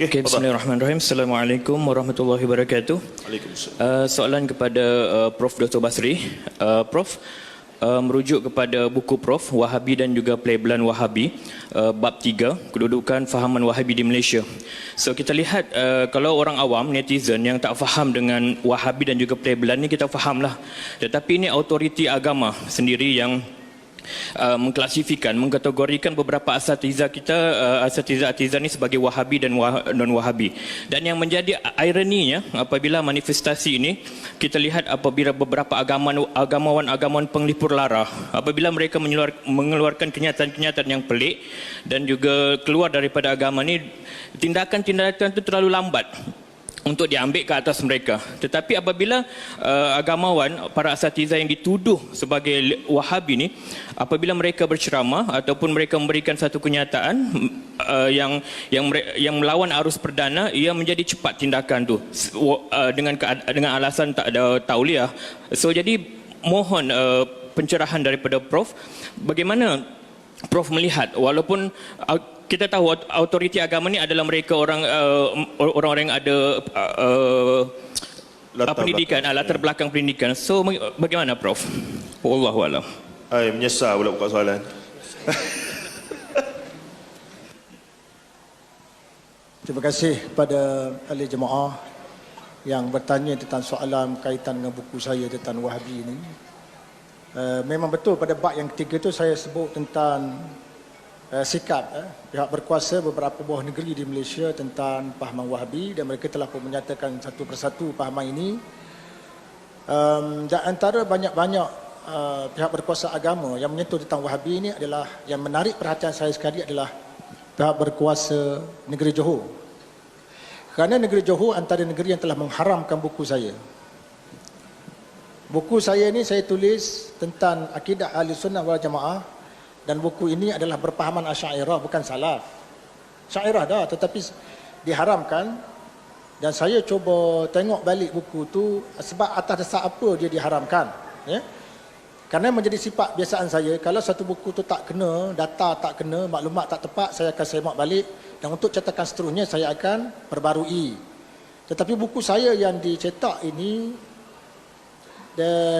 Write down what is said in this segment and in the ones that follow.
Okay, bismillahirrahmanirrahim. Assalamualaikum warahmatullahi wabarakatuh. Waalaikumsalam. Soalan kepada Prof. Dr. Basri. Prof, merujuk kepada buku Prof, Wahabi dan juga Pelabelan Wahabi, bab 3, kedudukan fahaman Wahabi di Malaysia. So kita lihat kalau orang awam, netizen yang tak faham dengan Wahabi dan juga Pelabelan ni, kita fahamlah. Tetapi ini autoriti agama sendiri yang mengklasifikan, mengkategorikan beberapa asatiza kita, asatiza ni sebagai Wahabi dan non-Wahabi. Dan yang menjadi ironinya apabila manifestasi ini, kita lihat apabila beberapa agamawan penglipur lara, apabila mereka mengeluarkan kenyataan-kenyataan yang pelik dan juga keluar daripada agama ni, tindakan-tindakan itu terlalu lambat untuk diambil ke atas mereka. Tetapi apabila agamawan, para asatiza yang dituduh sebagai Wahabi ni, apabila mereka berceramah ataupun mereka memberikan satu kenyataan yang melawan arus perdana, ia menjadi cepat tindakan tu dengan alasan tak ada tauliah. So jadi mohon pencerahan daripada Prof, bagaimana Prof melihat, walaupun kita tahu autoriti agama ni adalah mereka orang-orang yang ada pendidikan, latar belakang pendidikan. So bagaimana Prof? Wallahu a'lam. Menyesal pula buka soalan. Terima kasih kepada ahli jemaah yang bertanya tentang soalan kaitan dengan buku saya tentang Wahabi ini. Memang betul pada bab yang ketiga tu saya sebut tentang sikap pihak berkuasa beberapa buah negeri di Malaysia tentang pahaman Wahabi, dan mereka telah pun menyatakan satu persatu pahaman ini. Dan antara banyak-banyak pihak berkuasa agama yang menyentuh tentang Wahabi ini adalah, yang menarik perhatian saya sekali adalah pihak berkuasa negeri Johor. Kerana negeri Johor antara negeri yang telah mengharamkan buku saya. Buku saya ini saya tulis tentang akidah Ahli Sunnah wal Jamaah, dan buku ini adalah berpahaman Asy'ariyah, bukan Salaf. Asy'ariyah dah, tetapi diharamkan. Dan saya cuba tengok balik buku tu sebab atas dasar apa dia diharamkan, ya. Kerana menjadi sifat biasaan saya, kalau satu buku tu tak kena, data tak kena, maklumat tak tepat, saya akan semak balik, dan untuk cetakan seterusnya saya akan perbarui. Tetapi buku saya yang dicetak ini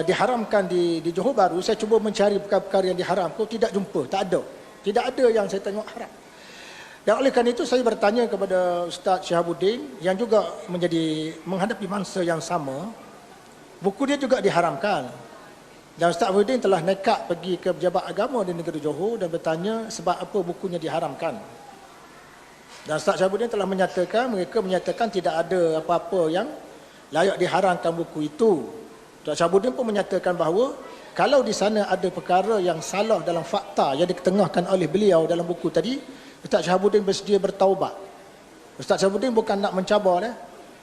diharamkan di Johor Bahru. Saya cuba mencari perkara-perkara yang diharamkan, tidak jumpa, tak ada yang saya tengok haram. Dan oleh kerana itu saya bertanya kepada Ustaz Syihabuddin yang juga menghadapi mangsa yang sama, buku dia juga diharamkan. Dan Ustaz Syihabuddin telah nekat pergi ke pejabat agama di negeri Johor dan bertanya sebab apa bukunya diharamkan. Dan Ustaz Syihabuddin telah mereka menyatakan tidak ada apa-apa yang layak diharamkan buku itu. Ustaz Syihabuddin pun menyatakan bahawa kalau di sana ada perkara yang salah dalam fakta yang diketengahkan oleh beliau dalam buku tadi, Ustaz Syihabuddin bersedia bertaubat. Ustaz Syihabuddin bukan nak mencabar.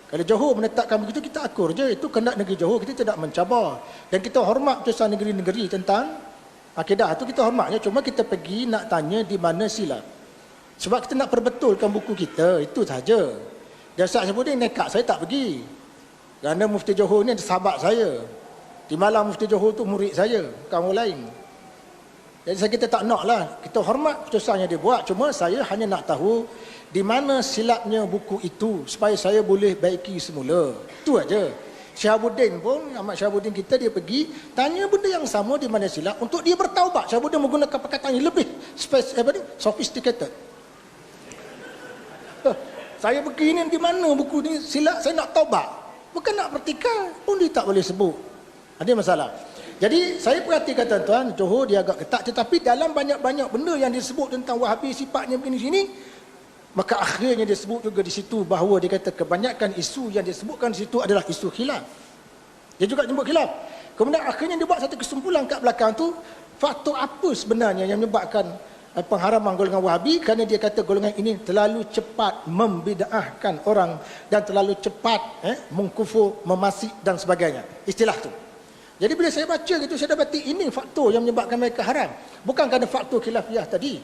Kalau Johor menetapkan begitu, kita akur je. Itu kehendak negeri Johor, kita tidak mencabar. Dan kita hormat putusan negeri-negeri tentang akidah itu, kita hormatnya. Cuma kita pergi nak tanya di mana silap. Sebab kita nak perbetulkan buku kita, itu sahaja. Dan Ustaz Syihabuddin nekat, saya tak pergi. Kerana Mufti Johor ni sahabat saya. Di malam Mufti Johor tu murid saya, bukan orang lain. Jadi kita tak nak lah. Kita hormat putusan yang dia buat. Cuma saya hanya nak tahu di mana silapnya buku itu supaya saya boleh baiki semula. Itu aja. Syihabuddin pun, Ahmad Syihabuddin kita, dia pergi tanya benda yang sama di mana silap untuk dia bertaubat. Syihabuddin menggunakan perkataan yang lebih sophisticated. Saya pergi ni di mana buku ni silap, saya nak taubat. Bukan nak bertikar pun dia tak boleh sebut. Ada masalah. Jadi saya perhatikan tuan-tuan, Johor dia agak ketat, tetapi dalam banyak-banyak benda yang disebut tentang Wahabi sifatnya begini sini, maka akhirnya dia sebut juga di situ bahawa dia kata kebanyakan isu yang disebutkan di situ adalah isu khilaf. Dia juga sebut khilaf. Kemudian akhirnya dia buat satu kesimpulan kat belakang tu, faktor apa sebenarnya yang menyebabkan pengharaman golongan Wahabi, kerana dia kata golongan ini terlalu cepat membid'ahkan orang dan terlalu cepat mengkufur, memasik dan sebagainya. Istilah tu. Jadi bila saya baca gitu, saya dapati ini faktor yang menyebabkan mereka haram. Bukan kerana faktor khilafiyah tadi.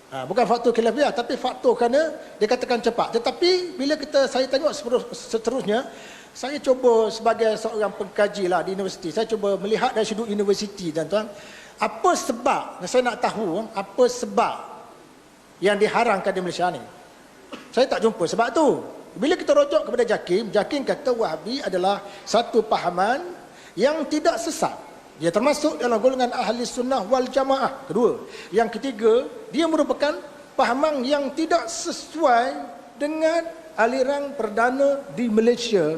Bukan faktor khilafiyah, tapi faktor kerana dia katakan cepat. Tetapi bila saya tengok seterusnya, saya cuba sebagai seorang pengkaji lah di universiti, saya cuba melihat dari sudut universiti, tuan-tuan. Apa sebab, saya nak tahu apa sebab yang diharamkan di Malaysia ni. Saya tak jumpa. Sebab tu, bila kita rujuk kepada Jakim, Jakim kata Wahabi adalah satu pahaman yang tidak sesat. Dia termasuk dalam golongan ahli sunnah wal jamaah. Kedua. Yang ketiga, dia merupakan pahaman yang tidak sesuai dengan aliran perdana di Malaysia.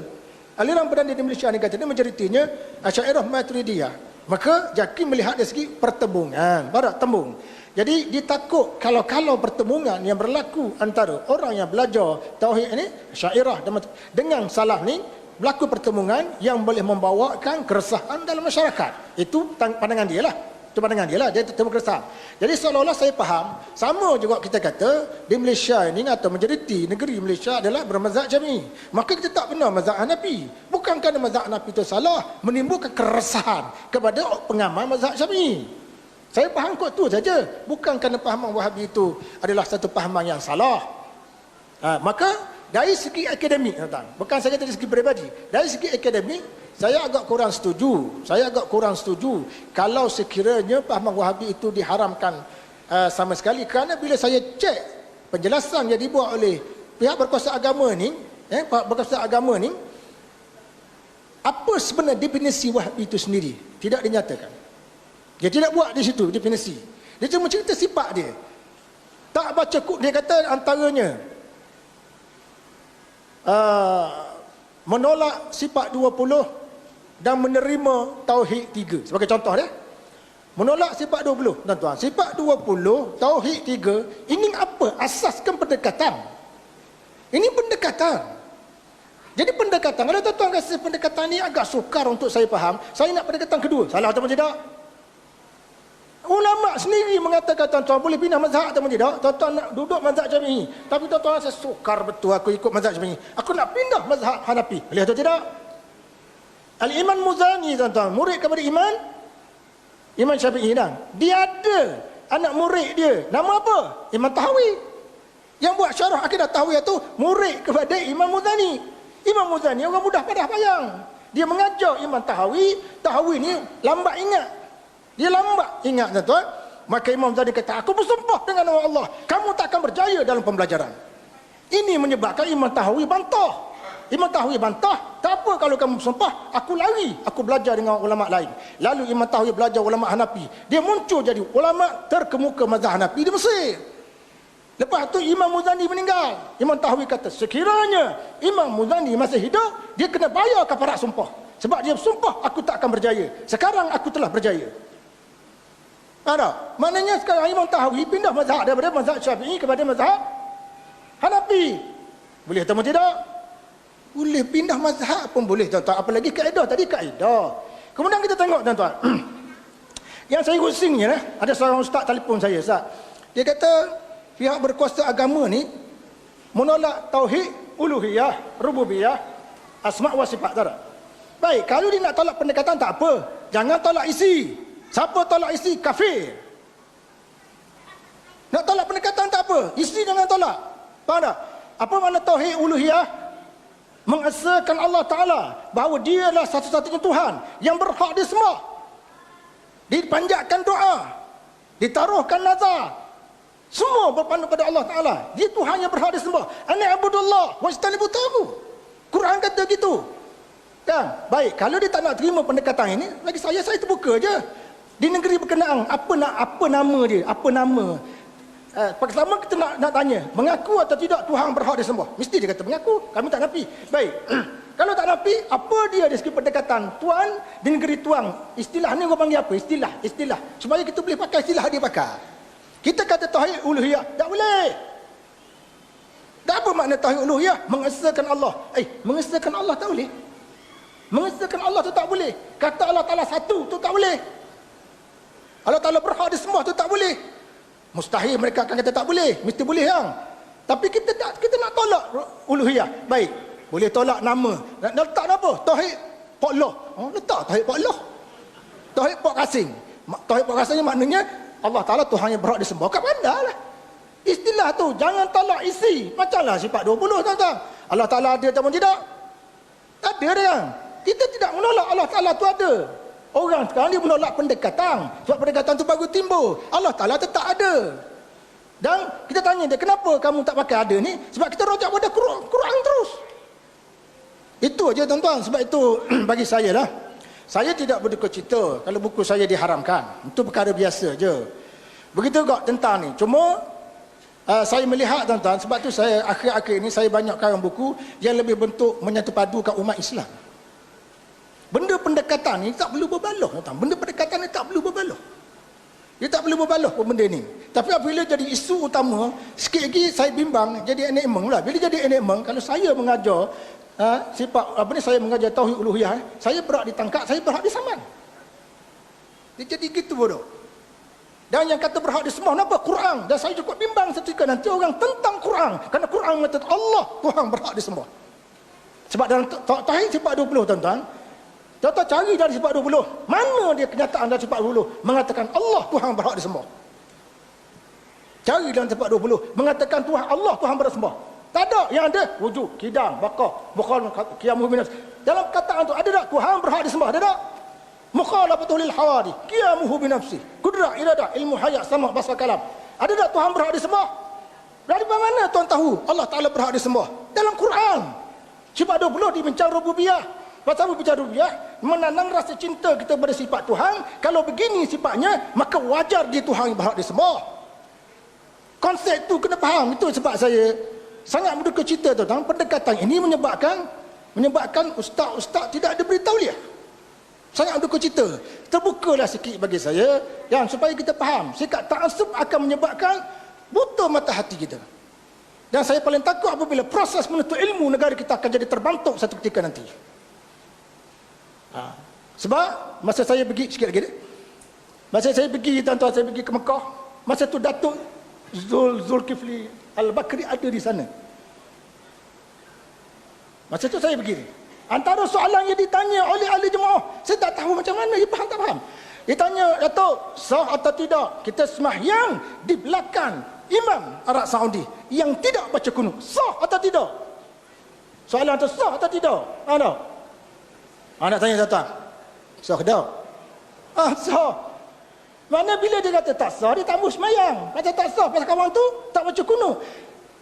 Aliran perdana di Malaysia ni kata dia majoritinya Asy'ariyah Maturidiyah. Maka Jakim melihat dari segi pertembungan, barat tembung. Jadi ditakut kalau pertembungan yang berlaku antara orang yang belajar tauhid ini Asy'ariyah dengan salaf ni berlaku pertembungan yang boleh membawakan keresahan dalam masyarakat. Itu pandangan dia lah. Itu pandangan dia lah, dia temu keresahan. Jadi seolah-olah saya faham, sama juga kita kata di Malaysia ini atau majoriti negeri Malaysia adalah bermazhab Syafi'i. Maka kita tak benar mazhab Hanafi. Bukan kerana mazhab Hanafi itu salah, menimbulkan keresahan kepada pengamal mazhab Syafi'i. Saya faham kok tu saja. Bukan kerana pahaman Wahabi itu adalah satu pahaman yang salah. Maka dari segi akademik, bukan saya kata dari segi peribadi, dari segi akademik saya agak kurang setuju kalau sekiranya pahaman Wahabi itu diharamkan sama sekali. Kerana bila saya cek penjelasan yang dibuat oleh pihak berkuasa agama ni, apa sebenarnya definisi Wahabi itu sendiri tidak dinyatakan. Dia tidak buat di situ definisi. Dia cuma cerita sifat dia. Tak baca dia kata antaranya menolak sifat 20 dan menerima tauhid 3. Sebagai contoh dia. Menolak sifat 20, tuan-tuan. Sifat 20, tauhid 3, ini apa? Asaskan pendekatan. Ini pendekatan. Jadi pendekatan, kalau tuan-tuan rasa pendekatan ni agak sukar untuk saya faham, saya nak pendekatan kedua. Salah atau tidak? Ulama sendiri mengatakan tuan-tuan boleh pindah mazhab atau tidak. Tuan-tuan nak duduk mazhab Syafi'i, tapi tuan-tuan rasa sukar betul aku ikut mazhab Syafi'i, aku nak pindah mazhab Hanafi. Boleh atau tidak? Al-Imam Muzani, tuan-tuan, murid kepada Imam Syafi'i dah. Dia ada anak murid dia, nama apa? Imam Tahawi. Yang buat syarah akidah Tahawiyah tu murid kepada Imam Muzani. Imam Muzani orang mudah padah payang. Dia mengajar Imam Tahawi. Tahawi ni lambat ingat. Dia lambat ingat, tuan-tuan. Maka Imam Muzani kata, aku bersumpah dengan nama Allah, kamu tak akan berjaya dalam pembelajaran. Ini menyebabkan Imam Tahawi bantah. Imam Tahawi bantah, tak apa kalau kamu bersumpah, aku lari, aku belajar dengan ulama lain. Lalu Imam Tahawi belajar ulama Hanafi. Dia muncul jadi ulama terkemuka mazhab Hanafi di Mesir. Lepas tu Imam Muzani meninggal. Imam Tahawi kata, sekiranya Imam Muzani masih hidup, dia kena bayar kafarat sumpah. Sebab dia bersumpah, aku tak akan berjaya. Sekarang aku telah berjaya. Ada? Maknanya sekarang Imam Tahawi pindah mazhab daripada mazhab Syafi'i kepada mazhab Hanafi. Boleh atau tidak? Boleh, pindah mazhab pun boleh, tuan-tuan. Apalagi kaedah tadi, kaedah. Kemudian kita tengok, tuan-tuan. Yang saya rusingnya, ada seorang ustaz telefon saya, Ustaz. Dia kata, pihak berkuasa agama ni menolak tauhid uluhiyah, rububiyah, asma' wa sifat. Tak? Baik, kalau dia nak tolak pendekatan tak apa. Jangan tolak isi. Siapa tolak isi, kafir. Nak tolak pendekatan tak apa. Isi jangan tolak. Faham tak? Apa makna tauhid uluhiyah? Mengesahkan Allah Ta'ala bahawa dia adalah satu-satunya Tuhan yang berhak disembah. Dipanjatkan doa, ditaruhkan nazar, semua berpandu pada Allah Ta'ala. Dia Tuhan yang berhak disembah. Ana abudullah wajtanibu taghut. Quran kata gitu. Kan? Baik, kalau dia tak nak terima pendekatan ini, bagi saya terbuka je. Di negeri berkenaan, apa nama dia? Apa nama? Pertama kita nak tanya, mengaku atau tidak Tuhan berhak disembah? Mesti dia kata mengaku, kami tak nafi. Baik. Kalau tak nafi, apa dia dari segi pendekatan Tuhan di negeri tuang? Istilah ni orang panggil apa? Istilah. Supaya kita boleh pakai istilah dia pakai. Kita kata tauhid uluhiyah, tak boleh. Tak apa makna tauhid uluhiyah? Mengesahkan Allah. Mengesahkan Allah tak boleh. Mengesahkan Allah tu tak boleh. Kata Allah Ta'ala satu tu tak boleh. Allah Ta'ala berhak disembah tu tak boleh. Mustahil mereka akan kata tak boleh. Mesti boleh yang. Tapi kita nak tolak uluhiyah. Baik. Boleh tolak nama. Nak letak apa? Tauhid Pak Allah. Letak tauhid Pak Allah. Tauhid Pak Kasing. Tauhid Pak Kasing maknanya Allah Ta'ala Tuhan yang berhak disembah. Kat bandar lah. Istilah tu. Jangan tolak isi. Macamlah sifat 20, tuan-tuan. Allah Ta'ala ada atau tidak? Ada dia. Kita tidak menolak Allah Ta'ala tu ada. Orang sekarang dia menolak pendekatan. Sebab pendekatan tu baru timbul. Allah Ta'ala tetap ada. Dan kita tanya dia, kenapa kamu tak pakai ada ni? Sebab kita rojak pada Quran terus. Itu aja tuan-tuan. Sebab itu bagi saya lah, saya tidak berduka cita kalau buku saya diharamkan. Itu perkara biasa je. Begitu juga tentang ni. Cuma saya melihat tuan-tuan, sebab tu saya akhir-akhir ini saya banyak karang buku yang lebih bentuk menyatupadukan umat Islam. Benda pendekatan ni tak perlu berbaloi tuan-tuan. Benda pendekatan ni tak perlu berbaloi. Dia tak perlu berbaloi pun benda ni. Tapi apabila jadi isu utama, sikit lagi saya bimbang jadi enigma pula. Bila jadi enigma, kalau saya mengajar sifat apa ni, saya mengajar tauhid uluhiyah, saya berhak ditangkap, saya berhak disaman. Dia jadi gitu bodoh. Dan yang kata berhak disembah apa? Quran. Dan saya cukup bimbang ketika nanti orang tentang Quran. Kerana Quran mengatakan Allah Tuhan berhak disembah. Sebab dalam tauhid sifat 20 tuan-tuan, tuan-tuan cari dari sifat 20, mana dia kenyataan dari sifat 20 mengatakan Allah Tuhan berhak disembah. Cari dalam sifat 20 mengatakan Tuhan Allah Tuhan berhak disembah. Tak ada. Yang ada wujud, kidam, bakah, bukan qiyamuhu binas. Dalam kataan tu ada tak Tuhan berhak disembah? Ada tak? Mukhalafatul lil hawadi, qiyamuhu binafsi, qudrah, iradah, ilmu, hayat, sama, basar, kalam. Ada tak Tuhan berhak disembah? Dari mana tuan tahu Allah Taala berhak disembah? Dalam Quran. Sifat 20 dibincang rububiyah. Pasal berbicara rububiyah, menanam rasa cinta kita pada sifat Tuhan. Kalau begini sifatnya, maka wajar dia Tuhan yang berhak disembah. Konsep tu kena faham. Itu sebab saya sangat berduka cita tuan-tuan. Pendekatan ini menyebabkan ustaz-ustaz tidak ada beritahu dia. Sangat berduka cita. Terbukalah sikit bagi saya yang supaya kita faham. Sikap ta'assub akan menyebabkan buta mata hati kita. Dan saya paling takut apabila proses menuntut ilmu negara kita akan jadi terbantuk satu ketika nanti. Sebab masa saya pergi sikit lagi, masa saya pergi tuan-tuan, saya pergi ke Mekah, masa tu Datuk Zulkifli Al-Bakri ada di sana. Masa tu saya pergi. Antara soalan yang ditanya oleh ahli jemaah, saya tak tahu macam mana, dia faham tak faham. Dia tanya, Datuk, sah atau tidak kita sembahyang di belakang Imam Arab Saudi yang tidak baca kunut? Sah atau tidak? Soalan tu sah atau tidak? Ada? Nak tanya tuan-tuan. Sah ke tak? Sah. Mana bila dia kata tak sah, dia tak mau sembahyang. Kata tak sah, pasal kawan tu tak baca kunut.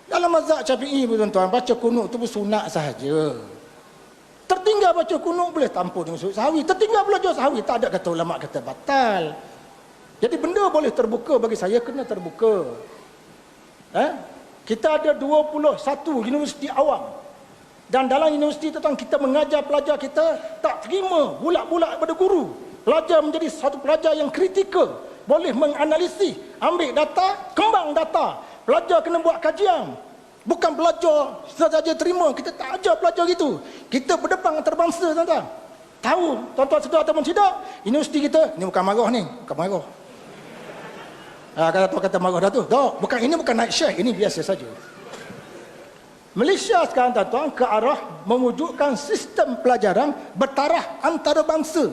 Dalam mazhab Syafi'i tuan-tuan, baca kunut tu pun sunat sahaja. Tertinggal baca kunut boleh tampur dengan sujud sahwi. Tertinggal belajar sahwi, tak ada kata ulama kata batal. Jadi benda boleh terbuka, bagi saya kena terbuka. Kita ada 21 universiti awam. Dan dalam universiti tuan kita mengajar pelajar kita tak terima bulat-bulat pada guru. Pelajar menjadi satu pelajar yang kritikal, boleh menganalisis, ambil data, kembang data. Pelajar kena buat kajian. Bukan belajar saja terima. Kita tak ajar pelajar gitu. Kita berdepan antarabangsa tuan-tuan. Tahu tuan-tuan sedar ataupun tidak, universiti kita ni bukan marah ni, bukan marah. Kata marah dah tu. Tak, bukan, ini bukan naik syekh, ini biasa saja. Malaysia sekarang tuan-tuan ke arah mewujudkan sistem pelajaran bertaraf antarabangsa.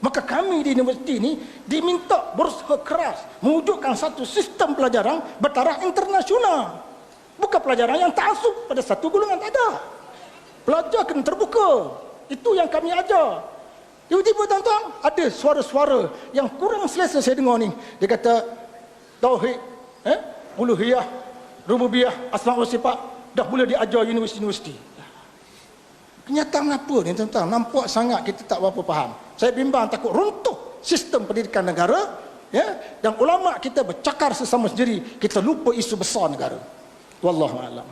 Maka kami di universiti ini diminta berusaha keras mewujudkan satu sistem pelajaran bertaraf internasional. Bukan pelajaran yang ta'assub pada satu golongan, tak ada. Pelajar kena terbuka. Itu yang kami ajar. Tiba-tiba tuan-tuan, ada suara-suara yang kurang selesa saya dengar ni. Dia kata, tauhid, uluhiyah, rububiyah, asma' wa sifat dah mula diajar universiti-universiti. Kenyataan apa ni tuan-tuan? Nampak sangat kita tak berapa faham. Saya bimbang takut runtuh sistem pendidikan negara, dan ulama kita bercakar sesama sendiri, kita lupa isu besar negara. Wallahu a'lam.